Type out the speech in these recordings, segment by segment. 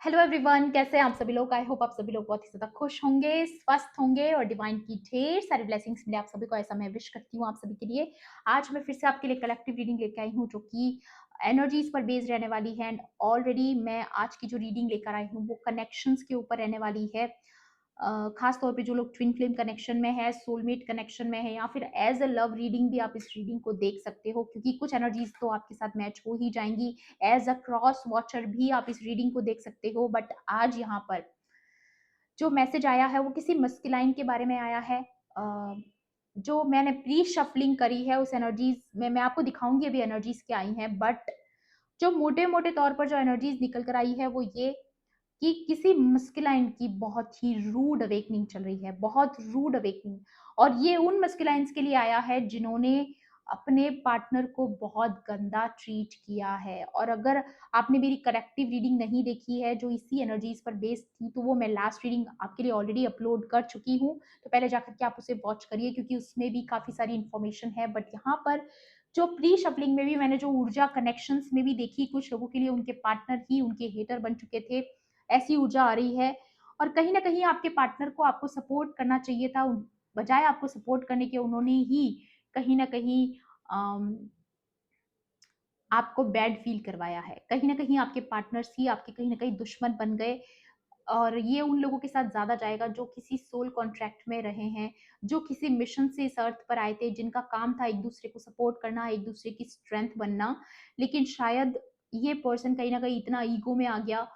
Hello everyone, कैसे हैं आप सभी लोग। आई होप आप सभी लोग बहुत ही ज़्यादा खुश होंगे, स्वस्थ होंगे और डिवाइन की ढेर सारी ब्लेसिंग्स मिले आप सभी को, ऐसा मैं विश करती हूँ आप सभी के लिए। आज मैं फिर से आपके लिए कलेक्टिव रीडिंग लेके आई हूँ जो कि एनर्जीज पर बेस्ड रहने वाली है। एंड ऑलरेडी मैं आज की जो रीडिंग लेकर आई हूँ वो कनेक्शंस के ऊपर रहने वाली है। खास तौर पे जो लोग ट्विन फ्लेम कनेक्शन में है, सोलमेट कनेक्शन में है, या फिर एज अ लव रीडिंग भी आप इस रीडिंग को देख सकते हो, क्योंकि कुछ एनर्जीज तो आपके साथ मैच हो ही जाएंगी। एज अ क्रॉस वॉचर भी आप इस रीडिंग को देख सकते हो। बट आज यहाँ पर जो मैसेज आया है वो किसी मस्कुलाइन के बारे में आया है। जो मैंने प्री शफलिंग करी है उस एनर्जीज में मैं आपको दिखाऊंगी अभी एनर्जीज क्या आई हैं। बट जो मोटे मोटे तौर पर जो एनर्जीज निकल कर आई है वो ये कि किसी मस्कुलाइन की बहुत ही रूड अवेकनिंग चल रही है, बहुत रूड अवेकनिंग। और ये उन मस्कुलाइंस के लिए आया है जिन्होंने अपने पार्टनर को बहुत गंदा ट्रीट किया है। और अगर आपने मेरी करेक्टिव रीडिंग नहीं देखी है जो इसी एनर्जीज पर बेस्ड थी, तो वो मैं लास्ट रीडिंग आपके लिए ऑलरेडी अपलोड कर चुकी हूँ। तो पहले जाकर के आप उसे वॉच करिए, क्योंकि उसमें भी काफी सारी इंफॉर्मेशन है। बट यहाँ पर जो प्री शफलिंग में भी मैंने जो ऊर्जा कनेक्शंस में भी देखी, कुछ लोगों के लिए उनके पार्टनर ही उनके हेटर बन चुके थे, ऐसी ऊर्जा आ रही है। और कहीं ना कहीं आपके पार्टनर को आपको सपोर्ट करना चाहिए था, बजाय आपको सपोर्ट करने के उन्होंने ही कहीं ना कहीं आपको बैड फील करवाया है। कहीं ना कहीं आपके पार्टनर्स ही आपके कहीं ना कहीं दुश्मन बन गए। और ये उन लोगों के साथ ज्यादा जाएगा जो किसी सोल कॉन्ट्रैक्ट में रहे हैं, जो किसी मिशन से इस अर्थ पर आए थे, जिनका काम था एक दूसरे को सपोर्ट करना, एक दूसरे की स्ट्रेंथ बनना। लेकिन शायद ये पर्सन कहीं ना कहीं इतना ईगो में आ गया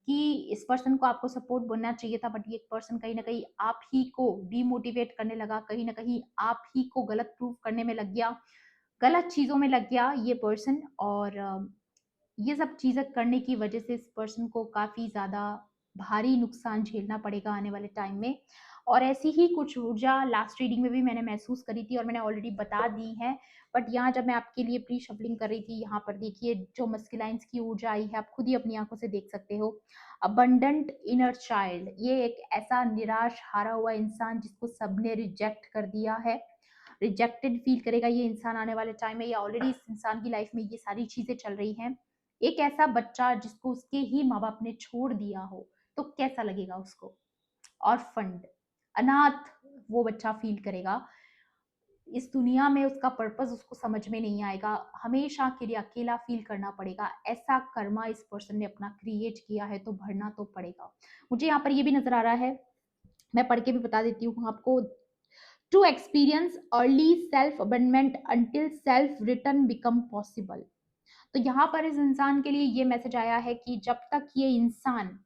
कि इस पर्सन को आपको सपोर्ट बनना चाहिए था, बट ये पर्सन कहीं ना कहीं आप ही को डीमोटिवेट करने लगा, कहीं ना कहीं आप ही को गलत प्रूफ करने में लग गया, गलत चीजों में लग गया ये पर्सन। और ये सब चीजें करने की वजह से इस पर्सन को काफी ज्यादा भारी नुकसान झेलना पड़ेगा आने वाले टाइम में। और ऐसी ही कुछ ऊर्जा लास्ट रीडिंग में भी मैंने महसूस करी थी और मैंने ऑलरेडी बता दी है। बट यहाँ जब मैं आपके लिए प्री शफलिंग कर रही थी, यहाँ पर देखिए जो मस्कुलाइंस की ऊर्जा आई है, आप खुद ही अपनी आंखों से देख सकते हो। अबंडेंट इनर चाइल्ड, ये एक ऐसा निराश हारा हुआ इंसान जिसको सबने रिजेक्ट कर दिया है। रिजेक्टेड फील करेगा ये इंसान आने वाले टाइम में, या ऑलरेडी इस इंसान की लाइफ में ये सारी चीजें चल रही हैं। एक ऐसा बच्चा जिसको उसके ही माँ बाप ने छोड़ दिया हो, तो कैसा लगेगा उसको। ऑर्फन्ड, अनाथ वो बच्चा फील करेगा। इस दुनिया में उसका पर्पस उसको समझ में नहीं आएगा, हमेशा के लिए अकेला फील करना पड़ेगा। ऐसा कर्मा इस पर्सन ने अपना क्रिएट किया है, तो भरना तो पड़ेगा। मुझे यहाँ पर ये भी नजर आ रहा है, मैं पढ़ के भी बता देती हूँ आपको। To experience early self abandonment until self return become possible. तो यहाँ पर इस इंसान के लिए ये मैसेज आया है कि जब तक ये इंसान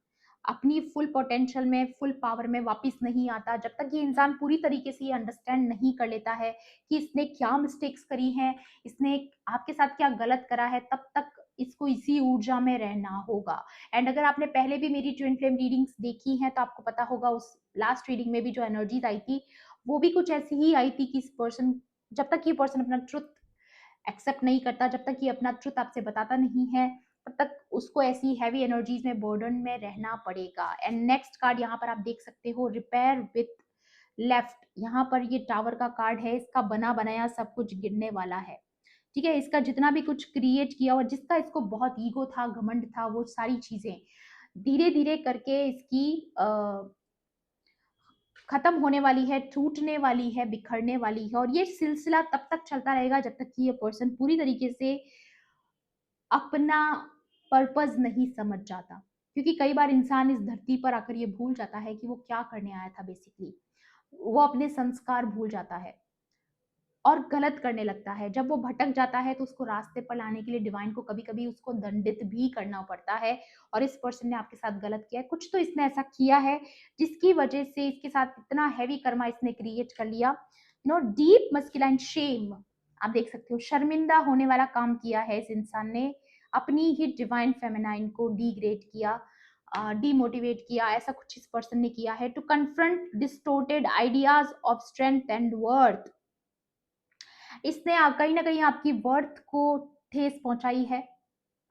अपनी फुल पोटेंशियल में, फुल पावर में वापस नहीं आता, जब तक ये इंसान पूरी तरीके से ये अंडरस्टैंड नहीं कर लेता है कि इसने क्या मिस्टेक्स करी हैं, इसने आपके साथ क्या गलत करा है, तब तक इसको इसी ऊर्जा में रहना होगा। एंड अगर आपने पहले भी मेरी ट्विन फ्लेम रीडिंग्स देखी हैं तो आपको पता होगा उस लास्ट रीडिंग में भी जो एनर्जीज आई थी वो भी कुछ ऐसी ही आई थी कि इस पर्सन, जब तक ये पर्सन अपना ट्रुथ एक्सेप्ट नहीं करता, जब तक ये अपना ट्रुथ आपसे बताता नहीं है, तब तक उसको ऐसी हैवी एनर्जीज में, बर्डन में रहना पड़ेगा। एंड नेक्स्ट कार्ड यहाँ पर आप देख सकते हो, रिपेयर विथ लेफ्ट। यहाँ पर ये टावर का कार्ड है, इसका बना बनाया सब कुछ गिरने वाला है। ठीक है, इसका जितना भी कुछ क्रिएट किया और जिसका इसको बहुत ईगो था, घमंड था, वो सारी चीजें धीरे धीरे करके इसकी खत्म होने वाली है, टूटने वाली है, बिखरने वाली है। और ये सिलसिला तब तक चलता रहेगा जब तक कि ये पर्सन पूरी तरीके से अपना पर्पस नहीं समझ जाता। क्योंकि कई बार इंसान इस धरती पर आकर ये भूल जाता है कि वो क्या करने आया था बेसिकली। वो अपने संस्कार भूल जाता है और गलत करने लगता है। जब वो भटक जाता है तो उसको रास्ते पर लाने के लिए डिवाइन को कभी कभी उसको दंडित भी करना पड़ता है। और इस पर्सन ने आपके साथ गलत किया है, कुछ तो इसने ऐसा किया है जिसकी वजह से इसके साथ इतना हैवी कर्मा इसने क्रिएट कर लिया। डीप मस्कुलाइन शेम, आप देख सकते हो शर्मिंदा होने वाला काम किया है इस इंसान ने। अपनी ही डिवाइन फेमिनाइन को डिग्रेड किया, डीमोटिवेट किया, ऐसा कुछ इस पर्सन ने किया है। To confront distorted ideas of strength and worth, इसने कहीं ना कहीं आपकी वर्थ को ठेस पहुंचाई है,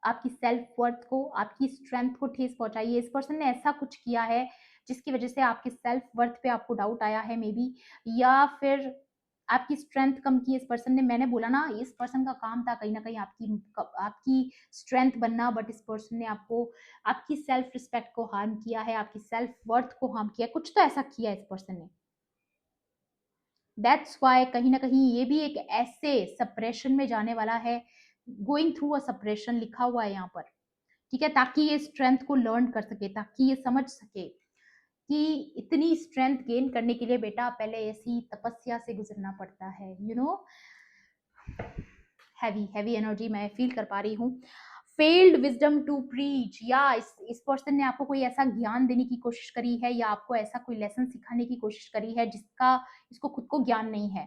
आपकी सेल्फ वर्थ को, आपकी स्ट्रेंथ को ठेस पहुंचाई है। इस पर्सन ने ऐसा कुछ किया है जिसकी वजह से आपके सेल्फ वर्थ पे आपको डाउट आया है मे बी, या फिर आपकी स्ट्रेंथ कम की इस पर्सन ने। मैंने बोला ना, इस पर्सन का काम था कहीं ना कहीं आपकी स्ट्रेंथ बनना, बट इस पर्सन ने आपको आपकी सेल्फ रिस्पेक्ट को हार्म किया है, आपकी सेल्फ वर्थ को हार्म किया, कुछ तो ऐसा किया इस पर्सन ने। दैट्स वाई कहीं ना कहीं ये भी एक ऐसे सप्रेशन में जाने वाला है, गोइंग थ्रू अ सप्रेशन लिखा हुआ है यहाँ पर, ठीक है, ताकि ये स्ट्रेंथ को लर्न कर सके, ताकि ये समझ सके कि इतनी स्ट्रेंथ गेन करने के लिए बेटा पहले ऐसी तपस्या से गुजरना पड़ता है, you know. Heavy heavy energy मैं फील कर पा रही हूँ। फेल्ड विजडम टू प्रीच, या इस पर्सन ने आपको कोई ऐसा ज्ञान देने की कोशिश करी है, या आपको ऐसा कोई लेसन सिखाने की कोशिश करी है जिसका इसको खुद को ज्ञान नहीं है,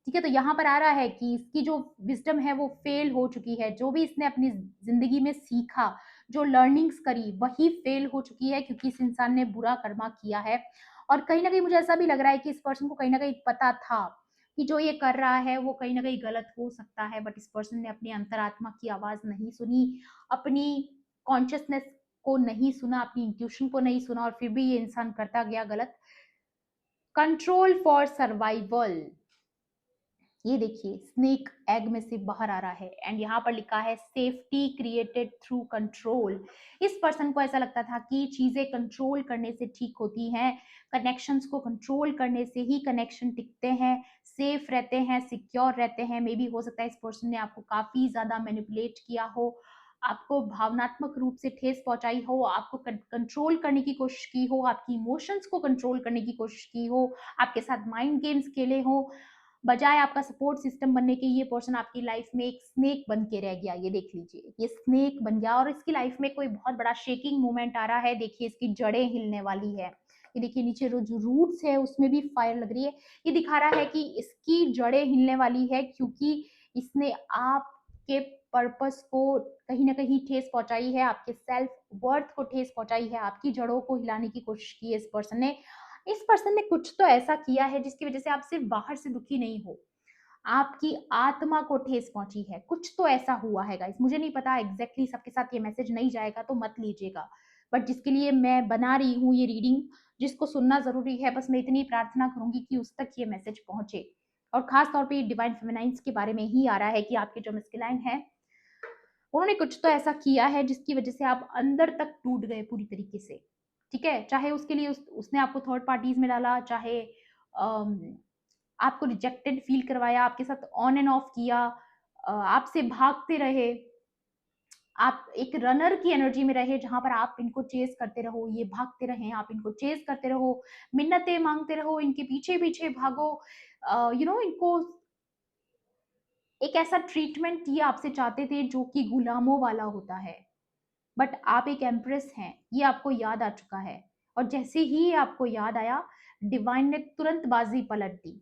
ठीक है। तो यहाँ पर आ रहा है कि इसकी जो विजडम है वो फेल हो चुकी है, जो भी इसने अपनी जिंदगी में सीखा, जो लर्निंग्स करी, वही फेल हो चुकी है, क्योंकि इस इंसान ने बुरा कर्मा किया है। और कहीं ना कहीं मुझे ऐसा भी लग रहा है कि इस पर्सन को कहीं ना कहीं पता था कि जो ये कर रहा है वो कहीं ना कहीं गलत हो सकता है, बट इस पर्सन ने अपनी अंतरात्मा की आवाज नहीं सुनी, अपनी कॉन्शियसनेस को नहीं सुना, अपनी इंट्यूशन को नहीं सुना, और फिर भी ये इंसान करता गया गलत। कंट्रोल फॉर सर्वाइवल, ये देखिए स्नेक एग में से बाहर आ रहा है, एंड यहाँ पर लिखा है सेफ्टी क्रिएटेड थ्रू कंट्रोल। इस पर्सन को ऐसा लगता था कि चीजें कंट्रोल करने से ठीक होती हैं, कनेक्शंस को कंट्रोल करने से ही कनेक्शन टिकते हैं, सेफ रहते हैं, सिक्योर रहते हैं। मे बी हो सकता है इस पर्सन ने आपको काफी ज्यादा मैनिपुलेट किया हो, आपको भावनात्मक रूप से ठेस पहुंचाई हो, आपको कंट्रोल करने की कोशिश की हो, आपकी इमोशंस को कंट्रोल करने की कोशिश की हो, आपके साथ माइंड गेम्स खेले हो। बजाय आपका सपोर्ट सिस्टम बनने के ये पर्सन आपकी लाइफ में एक स्नेक बन के रह गया। ये देख लीजिए, ये स्नेक बन गया, और इसकी लाइफ में कोई बहुत बड़ा शेकिंग मोमेंट आ रहा है। देखिए इसकी जड़ें हिलने वाली है, ये देखिए नीचे जो रूट्स है उसमें भी फायर लग रही है। ये दिखा रहा है कि इसकी जड़ें हिलने वाली है, क्योंकि इसने आपके पर्पस को कहीं ना कहीं ठेस पहुंचाई है, आपके सेल्फ वर्थ को ठेस पहुंचाई है, आपकी जड़ों को हिलाने की कोशिश की है इस पर्सन ने। इस पर्सन ने कुछ तो ऐसा किया है जिसकी वजह से आप सिर्फ बाहर से दुखी नहीं हो, आपकी आत्मा को ठेस पहुंची है। कुछ तो ऐसा हुआ है गाइस, मुझे नहीं पता एग्जैक्टली सबके साथ ये मैसेज नहीं जाएगा तो मत लीजिएगा, बट जिसके लिए मैं बना रही हूँ ये रीडिंग, जिसको सुनना जरूरी है, बस मैं इतनी प्रार्थना करूंगी कि उस तक ये मैसेज पहुंचे। और खास तौर पे डिवाइन फेमिनाइन्स के बारे में ही आ रहा है कि आपके जो मस्कुलाइन है उन्होंने कुछ तो ऐसा किया है जिसकी वजह से आप अंदर तक टूट गए पूरी तरीके से, ठीक है। चाहे उसके लिए उसने आपको थर्ड पार्टीज में डाला, चाहे आपको रिजेक्टेड फील करवाया, आपके साथ ऑन एंड ऑफ किया, आपसे भागते रहे, आप एक रनर की एनर्जी में रहे जहां पर आप इनको चेस करते रहो, ये भागते रहे, आप इनको चेस करते रहो, मिन्नतें मांगते रहो, इनके पीछे पीछे भागो, इनको एक ऐसा ट्रीटमेंट ये आपसे चाहते थे जो कि गुलामों वाला होता है। बट आप एक एम्प्रेस हैं, ये आपको याद आ चुका है, और जैसे ही आपको याद आया डिवाइन ने तुरंत बाजी पलट दी,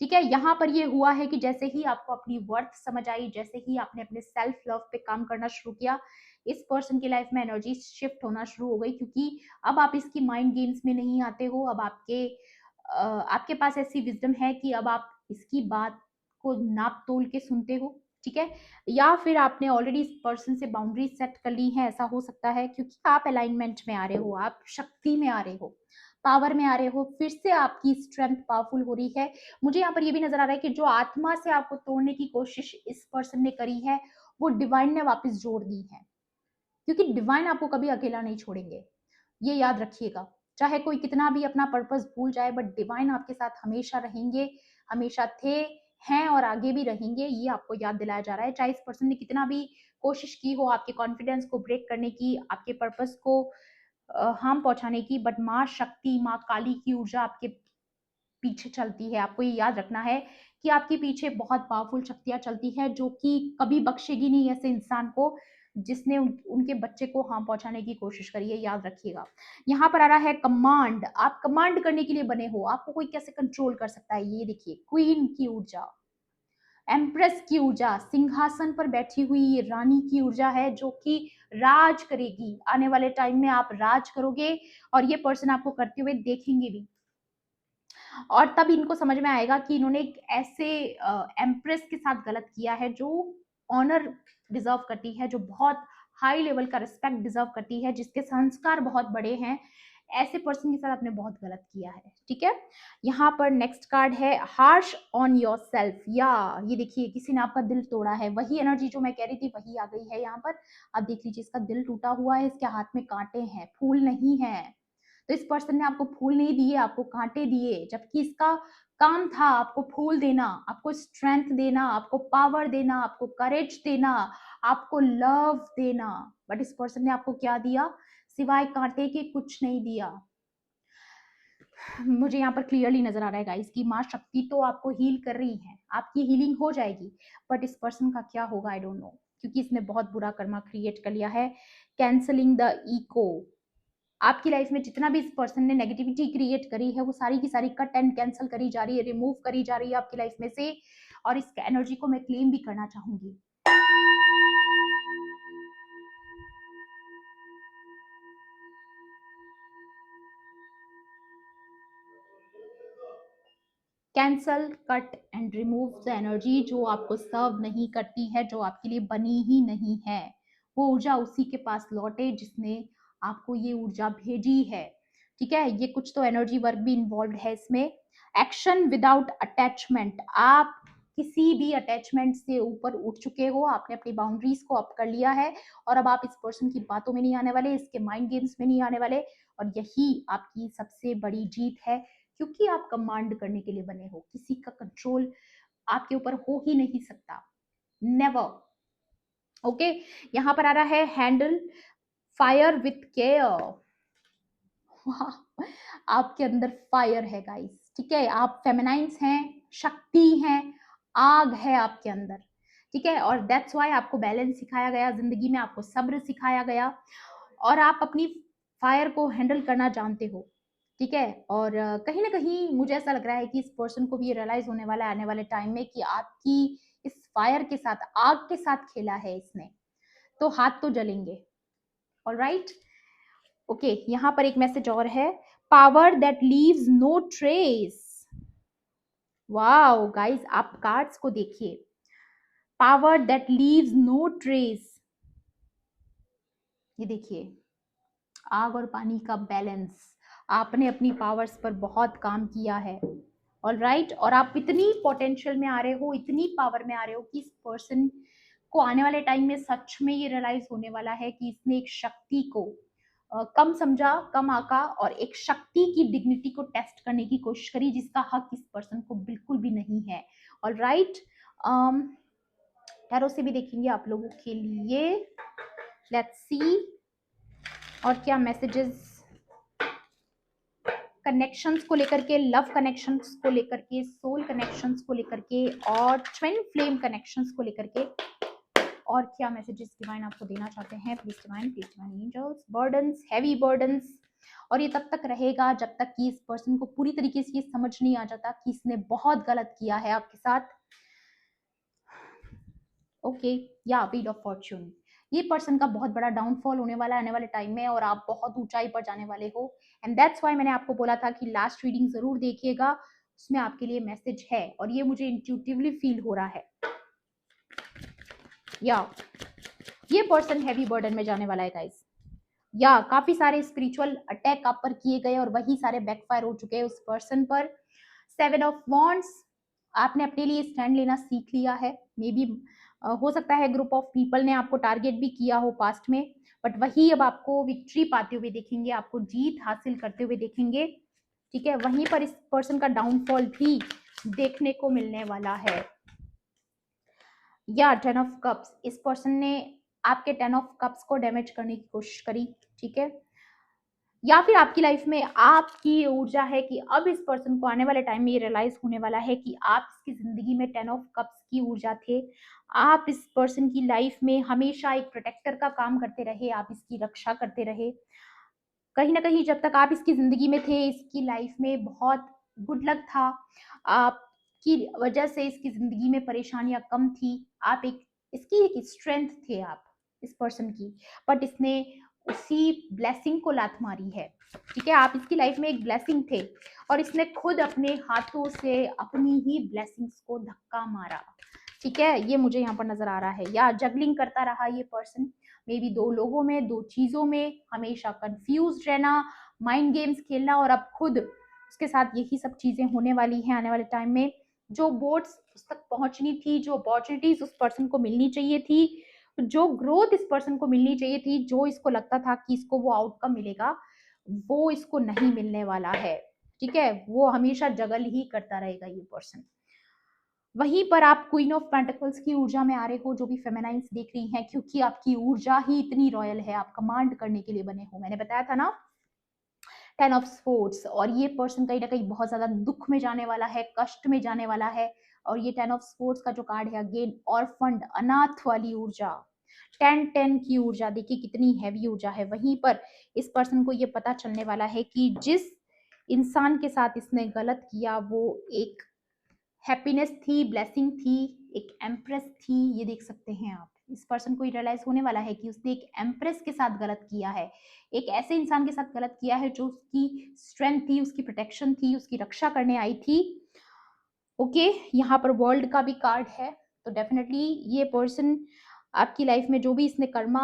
ठीक है। यहाँ पर ये हुआ है कि जैसे ही आपको अपनी वर्थ समझ आई, जैसे ही आपने अपने सेल्फ लव पे काम करना शुरू किया, इस पर्सन की लाइफ में एनर्जी शिफ्ट होना शुरू हो गई, क्योंकि अब आप इसकी माइंड गेम्स में नहीं आते हो। अब आपके पास ऐसी विजडम है कि अब आप इसकी बात को नाप तोल के सुनते हो, ठीक है। या फिर आपने ऑलरेडी इस पर्सन से बाउंड्री सेट कर ली है, ऐसा हो सकता है, क्योंकि आप अलाइनमेंट में आ रहे हो, आप शक्ति में आ रहे हो, पावर में आ रहे हो, फिर से आपकी स्ट्रेंथ पावरफुल हो रही है। मुझे यहाँ पर ये भी नजर आ रहा है कि जो आत्मा से आपको तोड़ने की कोशिश इस पर्सन ने करी है वो डिवाइन ने वापस जोड़ दी है, क्योंकि डिवाइन आपको कभी अकेला नहीं छोड़ेंगे, ये याद रखिएगा। चाहे कोई कितना भी अपना पर्पस भूल जाए, बट डिवाइन आपके साथ हमेशा रहेंगे, हमेशा थे, हैं और आगे भी रहेंगे, ये आपको याद दिलाया जा रहा है। चाहे इस पर्सन ने कितना भी कोशिश की हो आपके कॉन्फिडेंस को ब्रेक करने की, आपके पर्पस को हार्म पहुंचाने की, बट माँ शक्ति, माँ काली की ऊर्जा आपके पीछे चलती है। आपको ये याद रखना है कि आपके पीछे बहुत पावरफुल शक्तियां चलती है, जो कि कभी बख्शेगी नहीं ऐसे इंसान को जिसने उनके बच्चे को हार्म पहुंचाने की कोशिश करी है, याद रखिएगा। यहाँ पर आ रहा है कमांड, आप कमांड करने के लिए बने हो, आपको कोई कैसे कंट्रोल कर सकता है। ये देखिए क्वीन की ऊर्जा, एम्प्रेस की ऊर्जा, सिंहासन पर बैठी हुई ये रानी की ऊर्जा है जो कि राज करेगी। आने वाले टाइम में आप राज करोगे, और ये पर्सन आपको करते हुए देखेंगे भी, और तब इनको समझ में आएगा कि इन्होंने एक ऐसे एम्प्रेस के साथ गलत किया है जो ऑनर डिजर्व करती है, जो बहुत हाई लेवल का रिस्पेक्ट डिजर्व करती है, जिसके संस्कार बहुत बड़े हैं। ऐसे पर्सन के साथ आपने बहुत गलत किया है, ठीक है। यहाँ पर नेक्स्ट कार्ड है हार्श ऑन योर सेल्फ। या ये देखिए किसी ने आपका दिल तोड़ा है, वही एनर्जी जो मैं कह रही थी वही आ गई है यहाँ पर। आप देख लीजिए इसका दिल टूटा हुआ है, इसके हाथ में कांटे हैं, फूल नहीं है। तो इस पर्सन ने आपको फूल नहीं दिए, आपको कांटे दिए, जबकि इसका काम था आपको फूल देना, आपको स्ट्रेंथ देना, आपको पावर देना, आपको करेज देना, आपको लव देना। बट इस पर्सन ने आपको क्या दिया? सिवाय कांटे के कुछ नहीं दिया। मुझे यहाँ पर क्लियरली नजर आ रहा है गाइस कि माँ शक्ति तो आपको हील कर रही है, आपकी हीलिंग हो जाएगी, बट इस पर्सन का क्या होगा आई डोंट नो, क्योंकि इसने बहुत बुरा कर्मा क्रिएट कर लिया है। Cancelling the echo. आपकी लाइफ में जितना भी इस पर्सन ने नेगेटिविटी क्रिएट करी है वो सारी की सारी कट एंड कैंसिल करी जा रही है, रिमूव करी जा रही है आपकी लाइफ में से। और इस एनर्जी को मैं क्लेम भी करना चाहूंगी। Cancel, cut and remove the energy जो आपको सर्व नहीं करती है, जो आपके लिए बनी ही नहीं है। वो ऊर्जा उसी के पास लौटे जिसने आपको ये ऊर्जा भेजी है, ठीक है। ये कुछ तो एनर्जी वर्क भी इन्वॉल्व है इसमें। Action without attachment. आप किसी भी अटैचमेंट से ऊपर उठ चुके हो, आपने अपनी बाउंड्रीज को अप कर लिया है, और अब आप इस पर्सन की बातों में नहीं आने वाले, इसके माइंड गेम्स में नहीं आने वाले। और यही आपकी सबसे बड़ी जीत है, क्योंकि आप कमांड करने के लिए बने हो, किसी का कंट्रोल आपके ऊपर हो ही नहीं सकता, नेवर। ओके, यहां पर आ रहा है हैंडल फायर विथ केयर। आपके अंदर फायर है गाइस, ठीक है। आप फेमिनाइंस हैं, शक्ति हैं, आग है आपके अंदर, ठीक है। और दैट्स वाई आपको बैलेंस सिखाया गया जिंदगी में, आपको सब्र सिखाया गया, और आप अपनी फायर को हैंडल करना जानते हो, ठीक है। और कहीं ना कहीं मुझे ऐसा लग रहा है कि इस पर्सन को भी ये रियलाइज होने वाला है आने वाले टाइम में कि आपकी इस फायर के साथ, आग के साथ खेला है इसने, तो हाथ तो जलेंगे। ऑलराइट, ओके, यहां पर एक मैसेज और है, power that leaves no trace. Wow guys, आप कार्ड्स को देखिए, power that leaves no trace. ये देखिए आग और पानी का बैलेंस, आपने अपनी पावर्स पर बहुत काम किया है। ऑल राइट, और आप इतनी पोटेंशियल में आ रहे हो, इतनी पावर में आ रहे हो कि इस पर्सन को आने वाले टाइम में सच में ये रियलाइज होने वाला है कि इसने एक शक्ति को कम समझा, कम आका, और एक शक्ति की डिग्निटी को टेस्ट करने की कोशिश करी जिसका हक इस पर्सन को बिल्कुल भी नहीं है। ऑल राइट, टैरो से भी देखेंगे आप लोगों के लिए, लेट्स सी और क्या मैसेजेस कनेक्शंस को लेकर के, लव कनेक्शंस को लेकर के, सोल कनेक्शंस को लेकर के, और ट्विन फ्लेम कनेक्शंस को लेकर के, और क्या मैसेजेस डिवाइन आपको देना चाहते हैं। Please divine angels. Burdens, heavy burdens, और ये तब तक रहेगा जब तक कि इस पर्सन को पूरी तरीके से ये समझ नहीं आ जाता कि इसने बहुत गलत किया है आपके साथ। ओके, या व्हील ऑफ फॉर्च्यून, ये पर्सन का बहुत बड़ा डाउनफॉल होने वाला है आने वाले टाइम में, और आप बहुत ऊंचाई पर जाने वाले हो। एंड दैट्स वाई मैंने आपको बोला था कि लास्ट रीडिंग जरूर देखिएगा, उसमें आपके लिए मैसेज है, और ये मुझे इंट्यूटिवली फील हो रहा है। या ये पर्सन हैवी बर्डन में जाने वाला है गाइस, या काफी सारे स्पिरिचुअल अटैक आप पर किए गए और वही सारे बैकफायर हो चुके हैं उस पर्सन पर। 7 ऑफ वॉन्ड्स, आपने अपने लिए स्टैंड लेना सीख लिया है। मे बी हो सकता है ग्रुप ऑफ पीपल ने आपको टारगेट भी किया हो पास्ट में, बट वही अब आपको विक्ट्री पाते हुए देखेंगे, आपको जीत हासिल करते हुए देखेंगे, ठीक है। वहीं पर इस पर्सन का डाउनफॉल भी देखने को मिलने वाला है। या 10 ऑफ कप्स, इस पर्सन ने आपके 10 ऑफ कप्स को डैमेज करने की कोशिश करी, ठीक है। या फिर आपकी लाइफ में आपकी ऊर्जा है कि अब इस पर्सन को आने वाले टाइम में ये रियलाइज होने वाला है कि आप इसकी जिंदगी में 10 ऑफ कप्स की ऊर्जा थे। आप इस पर्सन की लाइफ में हमेशा एक प्रोटेक्टर का काम करते रहे, आप इसकी रक्षा करते रहे। कहीं ना कहीं जब तक आप इसकी जिंदगी में थे, इसकी लाइफ में बहुत गुड लक था, आपकी वजह से इसकी जिंदगी में परेशानियां कम थी, आप एक इसकी एक स्ट्रेंथ थे आप इस पर्सन की, बट इसने उसी ब्लेसिंग को लात मारी है, ठीक है। आप इसकी लाइफ में एक ब्लेसिंग थे, और इसने खुद अपने हाथों से अपनी ही ब्लेसिंग्स को धक्का मारा, ठीक है। ये मुझे यहाँ पर नजर आ रहा है। या जगलिंग करता रहा ये पर्सन, मे बी दो लोगों में, दो चीजों में हमेशा कंफ्यूज रहना, माइंड गेम्स खेलना, और अब खुद उसके साथ यही सब चीजें होने वाली हैं आने वाले टाइम में। जो बोर्ड्स उस तक पहुंचनी थी, जो अपॉर्चुनिटीज उस पर्सन को मिलनी चाहिए थी, जो ग्रोथ इस पर्सन को मिलनी चाहिए थी, जो इसको लगता था कि इसको वो आउटकम मिलेगा, वो इसको नहीं मिलने वाला है। ठीक है, वो हमेशा जगल ही करता रहेगा ये पर्सन। वहीं पर आप क्वीन ऑफ पेंटिकल्स की ऊर्जा में आ रहे हो, जो भी फेमिनाइन्स देख रही हैं, क्योंकि आपकी ऊर्जा ही इतनी रॉयल है, आप कमांड करने के लिए बने हो। मैंने बताया था ना, 10 ऑफ स्पोर्ट्स, और ये पर्सन कहीं ना कहीं बहुत ज्यादा दुख में जाने वाला है, कष्ट में जाने वाला है। और ये 10 ऑफ स्पोर्ट्स का जो कार्ड है, अगेन ऑर्फंड, अनाथ वाली ऊर्जा, 10-10 की ऊर्जा, देखिए कितनी हैवी ऊर्जा है। वहीं पर इस पर्सन को ये पता चलने वाला है कि जिस इंसान के साथ इसने गलत किया, वो एक हैप्पीनेस थी, ब्लेसिंग थी, एक एम्प्रेस थी। ये देख सकते हैं आप, इस पर्सन को रियलाइज होने वाला है कि उसने एक एम्प्रेस के साथ गलत किया है, एक ऐसे इंसान के साथ गलत किया है जो उसकी स्ट्रेंथ थी, उसकी प्रोटेक्शन थी, उसकी रक्षा करने आई थी। ओके, यहाँ पर वर्ल्ड का भी कार्ड है। तो डेफिनेटली ये पर्सन आपकी लाइफ में जो भी इसने कर्मा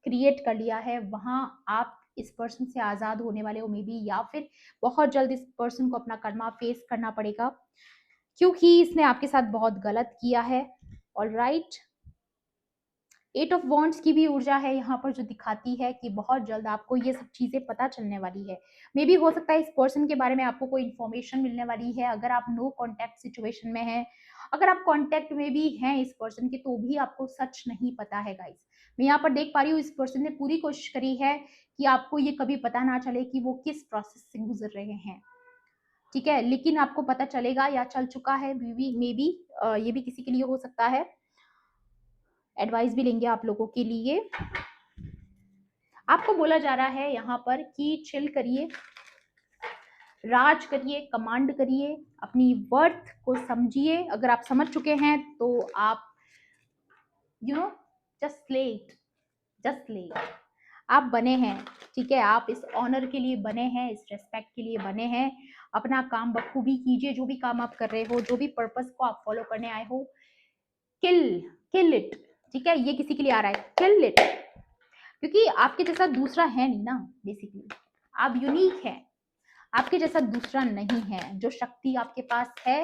क्रिएट कर लिया है, वहां आप इस पर्सन से आजाद होने वाले हो मे बी, या फिर बहुत जल्द इस पर्सन को अपना कर्मा फेस करना पड़ेगा, क्योंकि इसने आपके साथ बहुत गलत किया है। ऑल राइट, 8 ऑफ वॉन्ड्स की भी ऊर्जा है यहाँ पर, जो दिखाती है कि बहुत जल्द आपको ये सब चीजें पता चलने वाली है। मे बी हो सकता है इस पर्सन के बारे में आपको कोई इन्फॉर्मेशन मिलने वाली है, अगर आप नो कॉन्टैक्ट सिचुएशन में हैं। अगर आप कॉन्टैक्ट में भी हैं इस पर्सन के, तो भी आपको सच नहीं पता है गाइस। मैं यहाँ पर देख पा रही हूँ, इस पर्सन ने पूरी कोशिश करी है कि आपको ये कभी पता ना चले कि वो किस प्रोसेस से गुजर रहे हैं। ठीक है, लेकिन आपको पता चलेगा या चल चुका है, मे बी ये भी किसी के लिए हो सकता है। एडवाइस भी लेंगे आप लोगों के लिए। आपको बोला जा रहा है यहाँ पर कि चिल करिए, राज करिए, कमांड करिए, अपनी वर्थ को समझिए। अगर आप समझ चुके हैं तो आप you know just let, just let, आप बने हैं। ठीक है, आप इस ऑनर के लिए बने हैं, इस रेस्पेक्ट के लिए बने हैं। अपना काम बखूबी कीजिए, जो भी काम आप कर रहे हो, जो भी पर्पस को आप फॉलो करने आए हो, किल किल इट। ठीक है, ये किसी के लिए आ रहा है, किल इट, क्योंकि आपके जैसा दूसरा है नहीं ना। बेसिकली आप यूनिक हैं, आपके जैसा दूसरा नहीं है। जो शक्ति आपके पास है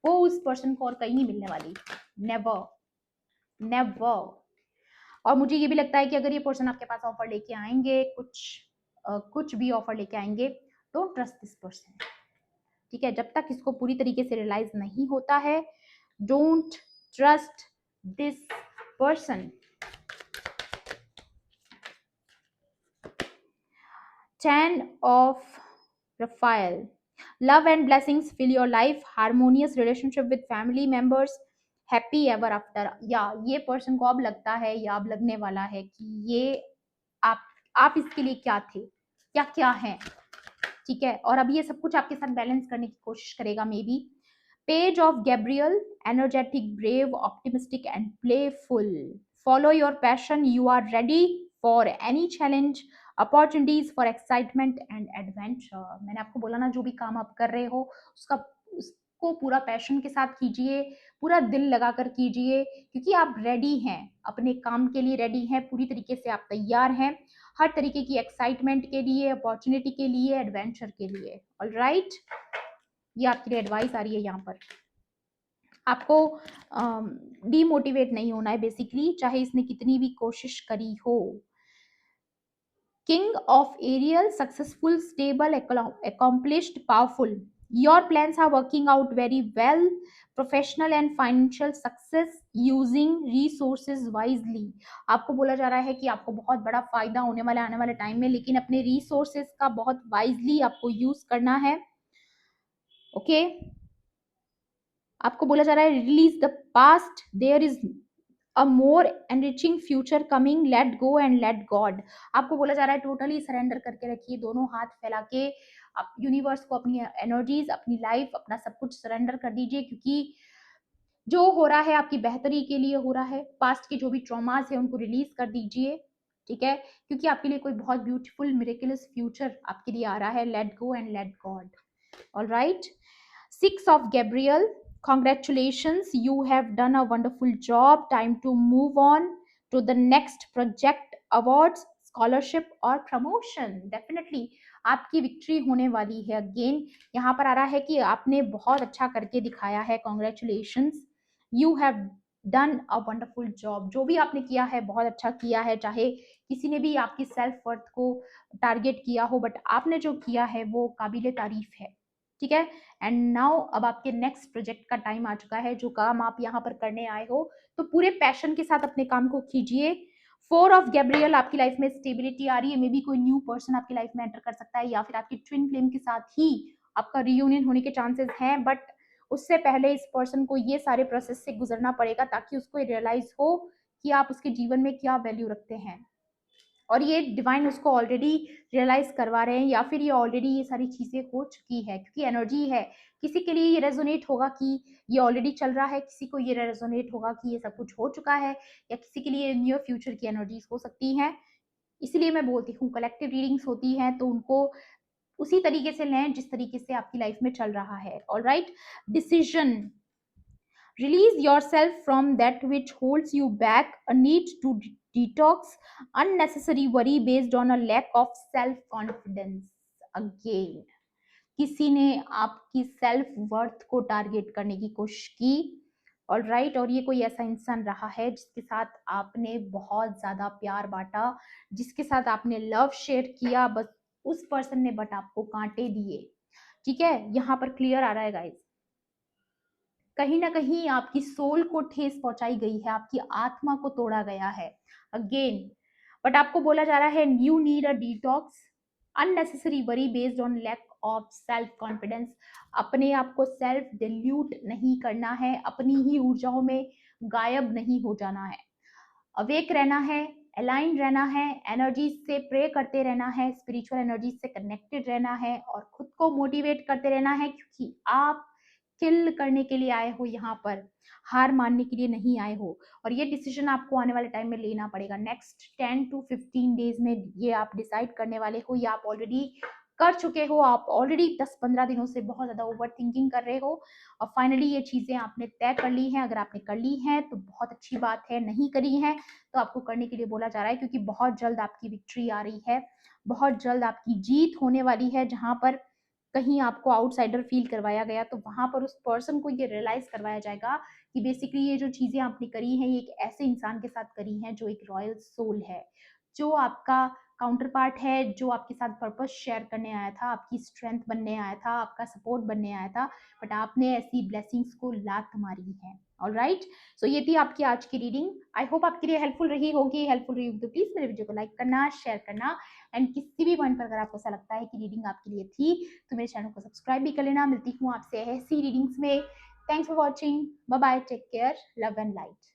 वो उस पर्सन को और कहीं नहीं मिलने वाली, नेवर नेवर। और मुझे ये भी लगता है कि अगर ये पर्सन आपके पास ऑफर लेके आएंगे, कुछ भी ऑफर लेके आएंगे, डोंट ट्रस्ट दिस पर्सन। ठीक है, जब तक इसको पूरी तरीके से रियलाइज नहीं होता है, don't trust this person. 10 of Raphael, love and blessings fill your life, harmonious relationship with family members, happy ever after। या ये पर्सन को अब लगता है, या अब लगने वाला है कि ये आप इसके लिए क्या थे, क्या क्या है। ठीक है, और अब ये सब कुछ आपके साथ बैलेंस करने की कोशिश करेगा may be. Page of Gabriel, energetic, brave, optimistic and playful. Follow your passion, you are ready for any challenge, opportunities for excitement and adventure. मैंने आपको बोला ना, जो भी काम आप कर रहे हो उसको पूरा पैशन के साथ कीजिए, पूरा दिल लगाकर कीजिए, क्योंकि आप रेडी हैं, अपने काम के लिए रेडी हैं, पूरी तरीके से आप तैयार हैं, हर तरीके की एक्साइटमेंट के लिए, अपॉर्चुनिटी के लिए, एडवेंचर के लिए। ऑल राइट, ये आपके लिए एडवाइस आ रही है यहाँ पर। आपको डीमोटिवेट नहीं होना है बेसिकली, चाहे इसने कितनी भी कोशिश करी हो। King of Ariel, successful, stable, accomplished, powerful. Your plans are working out very well. Professional and financial success, using resources wisely. आपको बोला जा रहा है कि आपको बहुत बड़ा फायदा होने वाला है आने वाले टाइम में, लेकिन अपने रिसोर्सेज का बहुत वाइजली आपको यूज करना है। ओके, आपको बोला जा रहा है release the past, there is a more enriching future coming, let go and let God. आपको बोला जा रहा है टोटली सरेंडर करके रखिए, दोनों हाथ फैला के आप यूनिवर्स को अपनी एनर्जीज, अपनी लाइफ, अपना सब कुछ सरेंडर कर दीजिए, क्योंकि जो हो रहा है आपकी बेहतरी के लिए हो रहा है। पास्ट के जो भी ट्रॉमास है उनको रिलीज कर दीजिए। ठीक है, क्योंकि आपके लिए कोई बहुत ब्यूटीफुल मिरेकुलस फ्यूचर आपके लिए आ रहा है। Late go and let God. All right, 6 of Gabriel, congratulations, you have done a wonderful job, time to move on to the next project, awards, scholarship और प्रमोशन। डेफिनेटली आपकी victory होने वाली है। Again यहाँ पर आ रहा है कि आपने बहुत अच्छा करके दिखाया है, congratulations, you have done a wonderful job. जो भी आपने किया है बहुत अच्छा किया है, चाहे किसी ने भी आपकी सेल्फ वर्थ को टारगेट किया हो, बट आपने जो किया है वो काबिले तारीफ है। ठीक है, एंड नाउ अब आपके नेक्स्ट प्रोजेक्ट का टाइम आ चुका है। जो काम आप यहाँ पर करने आए हो तो पूरे पैशन के साथ अपने काम को कीजिए। 4 ऑफ गैब्रियल आपकी लाइफ में स्टेबिलिटी आ रही है। मे बी कोई न्यू पर्सन आपकी लाइफ में एंटर कर सकता है, या फिर आपकी ट्विन फ्लेम के साथ ही आपका रियूनियन होने के चांसेस हैं, बट उससे पहले इस पर्सन को ये सारे प्रोसेस से गुजरना पड़ेगा ताकि उसको रियलाइज हो कि आप उसके जीवन में क्या वैल्यू रखते हैं। और ये डिवाइन उसको ऑलरेडी रियलाइज करवा रहे हैं, या फिर ये ऑलरेडी ये सारी चीजें हो चुकी है, क्योंकि एनर्जी है। किसी के लिए ये रेजोनेट होगा कि ये ऑलरेडी चल रहा है, किसी को ये रेजोनेट होगा कि ये सब कुछ हो चुका है, या किसी के लिए नियर फ्यूचर की एनर्जीज हो सकती हैं। इसलिए मैं बोलती हूँ कलेक्टिव रीडिंग्स होती हैं तो उनको उसी तरीके से लें जिस तरीके से आपकी लाइफ में चल रहा है। Alright, decision, release yourself from that which holds you back, a need to detox unnecessary worry based on a lack of self confidence. Again, किसी ने आपकी सेल्फ वर्थ को टारगेट करने की कोशिश की, और राइट, और ये कोई ऐसा इंसान रहा है जिसके साथ आपने बहुत ज्यादा प्यार बांटा, जिसके साथ आपने लव शेयर किया, बस उस पर्सन ने बट आपको कांटे दिए। ठीक है, यहाँ पर क्लियर आ रहा है गाइज, कहीं ना कहीं आपकी सोल को ठेस पहुंचाई गई है, आपकी आत्मा को तोड़ा गया है। अगेन, बट आपको बोला जा रहा है you need a detox, unnecessary worry based on lack of self confidence. अपने आप को सेल्फ डिल्यूट नहीं करना है, अपनी ही ऊर्जाओं में गायब नहीं हो जाना है, अवेक रहना है, अलाइन रहना है, एनर्जी से प्रे करते रहना है, स्पिरिचुअल एनर्जी से कनेक्टेड रहना है, और खुद को मोटिवेट करते रहना है, क्योंकि आप किल करने के लिए आए हो, यहाँ पर हार मानने के लिए नहीं आए हो। और ये डिसीजन आपको आने वाले टाइम में लेना पड़ेगा। नेक्स्ट 10 to 15 डेज में ये आप डिसाइड करने वाले हो, या आप ऑलरेडी कर चुके हो। आप ऑलरेडी 10-15 दिनों से बहुत ज्यादा ओवर थिंकिंग कर रहे हो, और फाइनली ये चीजें आपने तय कर ली हैं। अगर आपने कर ली हैं तो बहुत अच्छी बात है, नहीं करी है तो आपको करने के लिए बोला जा रहा है, क्योंकि बहुत जल्द आपकी विक्ट्री आ रही है, बहुत जल्द आपकी जीत होने वाली है। जहां पर कहीं आपको आउटसाइडर फील करवाया गया, तो वहां पर उस पर्सन को ये रियलाइज करवाया जाएगा कि बेसिकली ये जो चीजें आपने करी हैं ये एक ऐसे इंसान के साथ करी हैं जो एक रॉयल सोल है, जो आपका काउंटर पार्ट है, जो आपके साथ पर्पस शेयर करने आया था, आपकी स्ट्रेंथ बनने आया था, आपका सपोर्ट बनने आया था, बट आपने ऐसी ब्लेसिंग्स को लात मारी है। ऑलराइट, सो ये थी आपकी आज की रीडिंग। आई होप आपके लिए हेल्पफुल रही होगी। हेल्पफुल रही होगी तो प्लीज मेरे वीडियो को लाइक करना, शेयर करना, एंड किसी भी पॉइंट पर अगर आपको ऐसा लगता है कि रीडिंग आपके लिए थी तो मेरे चैनल को सब्सक्राइब भी कर लेना। मिलती हूँ आपसे ऐसी रीडिंग्स में। Thanks for watching, bye bye, take care, love and light.